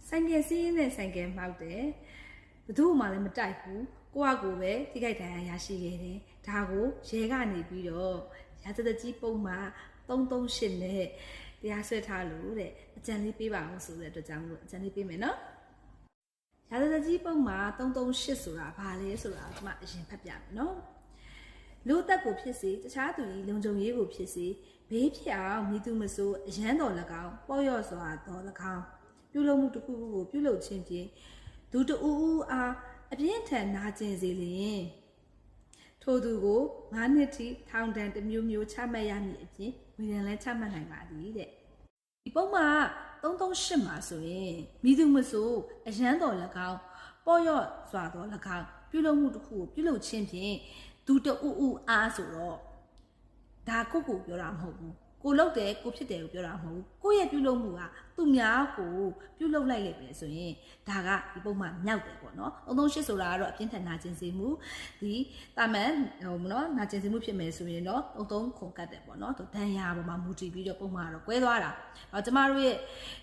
ဆိုင်ကယ်စီးနဲ့ဆိုင်ကယ်မှောက်တယ်ဘယ်သူမှလည်းမတိုက်ဘူးကိုကကိုပဲထိခိုက်ဒဏ်ရာရရှိခဲ့တယ်ဒါကိုရဲကနေပြီးတော့ရာဇသကြီးပုံမှာ338နဲ့တရားစွဲထားလို့တဲ့အကြံလေးပေးပါအောင်ဆိုတဲ့အတွက်ကြောင့်မို့အကြံလေးပေးမယ်နော်ရာဇသကြီးပုံမှာ338ဆိုတာဘာလဲဆိုတာကျွန်မအရင်ဖတ်ပြမယ်နော်လူသက်ကိုဖြစ်စေတခြားသူ၏လုံခြုံရေးကိုဖြစ်စေဘေးဖြစ်အောင်မိသူမဆိုးအရန်တော်၎င်းပေါ့ရော့စွာတော်၎င်းပြုလုပ်မှုတစ်ခုခုကိုပြုလုပ်ခြင်းဖြင့်သူတဦးဦးအားအပြင်းထန်နာကျင်စေလျင်ထိုသူကို9နှစ်ထိထောင်ဒဏ်တစ်မျိုးမျိုးချမှတ်ရမည်အပြင်ငွေဒဏ်လည်းချမှတ်နိုင်ပါသည်တဲ့ဒီပုံမှာ338မှာဆိုရင်မိသူမဆိုးအရန်တော်၎င်းပေါ့ရော့စွာတော်၎င်းပြုလုပ်မှုတစ်ခုကိုပြုလုပ်ခြင်းဖြင့်သူတဦးဦးအားဆိုတော့ဒါကိုပြောတာမဟုတ်ဘူးကိုလုပ်တယ်ကိုဖြစ်တယ်ကိုပြောတာမဟုတ်ဘူးကိုရဲ့ပြုလုပ်မှုကသူများကိုပြုလုပ်လိုက်လေပဲဆိုရင်ဒါကဒီပုံမှန်မြောက်တယ်ပေါ့နော်338ဆိုတာကတော့အပြင်းထန်နာကျင်စေမှုဒီတာမန်နော်နာကျင်စေမှုဖြစ်မယ်ဆိုရင်တော့33ခုကတ်တယ်ပေါ့နော်ဒဏ်ရာပေါ်မှာမူတည်ပြီးတော့ပုံမှန်တော့ကွဲသွားတာကျမတို့ရဲ့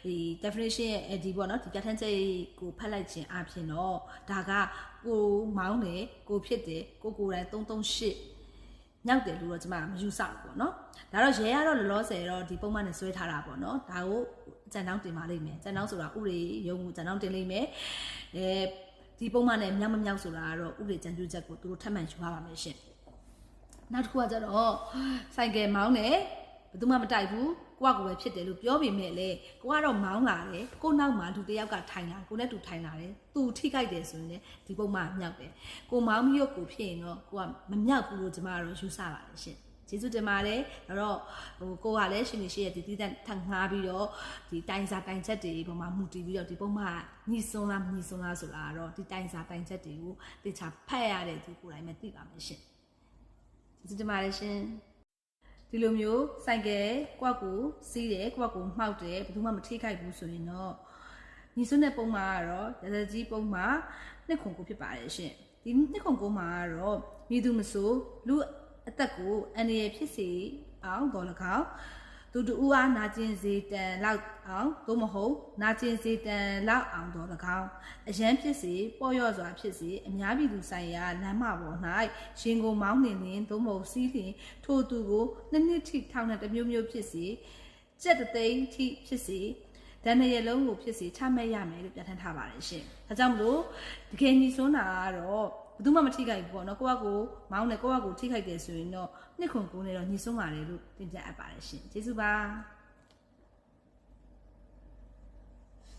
ဒီ definition ရဲ့ဒီပေါ့နော်ဒီပြဋ္ဌာန်းချက်ကိုဖတ်လိုက်ခြင်းအပြင်တော့ဒါကကိုမောင်းတယ်ကိုဖြစ်တယ်ကိုယ်တိုင်338ညောက်တယ်လို့တော့ကျွန်မမယူဆဘူးပေါ့နော်ဒါတော့ရဲရတော့လောလောဆယ်တော့ဒီပုံမှန်နဲ့ဆွဲထားတာပေါ့နော်ဒါကိုကြံတောင်းတင်ပါလိမ့်မယ်ကြံတောင်းဆိုတာဥပဒေရုံးကိုကြံတောင်းတင်လိမ့်မယ်ဒီပုံမှန်နဲ့မြောက်မမြောက်ဆိုတာကတော့ဥပဒေကြံပြုချက်ကိုသူတို့ထပ်မံယူရပါမယ်ရှင်နောက်တစ်ခုကကျတော့ဆိုင်ကယ်မောင်းတယ်ဘယ်သူမှမတိုက်ဘူးကိုကပဲဖြစ်တယ်လို့ပြောပေမဲ့လေကိုကတော့မောင်းလာတယ်ကိုနောက်မှာလူတစ်ယောက်ကထိုင်လာကိုနဲ့တူထိုင်လာတယ်သူထိခိုက်တယ်ဆိုရင်လည်းဒီပုံမှန်မြောက်တယ်ကိုမောင်းပြီးတော့ကိုဖြစ်ရင်တော့ကိုကမမြောက်ဘူးလို့ကျမတို့ယူဆပါတယ်ရှင်ကျေးဇူးတင်ပါတယ်အဲ့တော့ကိုကလည်းရှင်ရှိရဲ့ဒီတည်တံ့ထပ်ငှားပြီးတော့ဒီတိုင်စာတိုင်ချက်တွေပေါ်မှာမူတည်ပြီးတော့ဒီပုံမှန်ညီစွန်းလားမညီစွန်းလားဆိုတာတော့ဒီတိုင်စာတိုင်ချက်တွေကိုတေချာဖတ်ရတဲ့ဒီကိုယ်တိုင်ပဲသိပါမယ်ရှင်ကျေးဇူးတင်ပါတယ်ရှင်ဒီလိုမျိုးဆိုင်ကယ်ကွက်ကိုစီးတယ်ကွက်ကိုမှောက်တယ်ဘယ်သူမှမထိခိုက်ဘူးဆိုရင်တော့ညီစွန်းတဲ့ပုံမှာကတော့ရာဇကြီးပုံမှာနှစ်ခုကိုဖြစ်ပါတယ်ရှင်ဒီနှစ်ခုမှာကတော့မိသူမဆိုလူအသက်ကိုအန္တရာယ်ဖြစ်စေအောင်တော်၎င်းသူတူအားနာကျင်စေတန်လောက်အောင်သို့မဟုတ်နာကျင်စေတန်လောက်အောင်တော်၎င်းအရန်ဖြစ်စေပေါ့ရော့စွာဖြစ်စေအများပြည်သူဆိုင်ရာလမ်းမပေါ်၌ရှင်ကိုမောင်းနှင်လင်းသို့မဟုတ်စီးလျင်ထိုသူကိုနှစ်ထိထောင်နဲ့တစ်မျိုးမျိုးဖြစ်စေကြက်သိန်းထိဖြစ်စေဒဏ်ရလုံးကိုဖြစ်စေချမှတ်ရမယ်လို့ပြဋ္ဌာန်းထားပါတယ်ရှင်။ဒါကြောင့်မလို့တကယ်ညီစွန်းတာကတော့ဘယ်သူမှမထိခိုက်ဘူးပေါ့နော်ကိုကကိုမောင်းတယ်ကိုကကိုထိခိုက်တယ်ဆိုရင်တော့နှစ်ခုနဲ့တော့ညီစွန်းပါတယ်လို့တင်ပြအပ်ပါတယ်ရှင်ကျေးဇူးပါ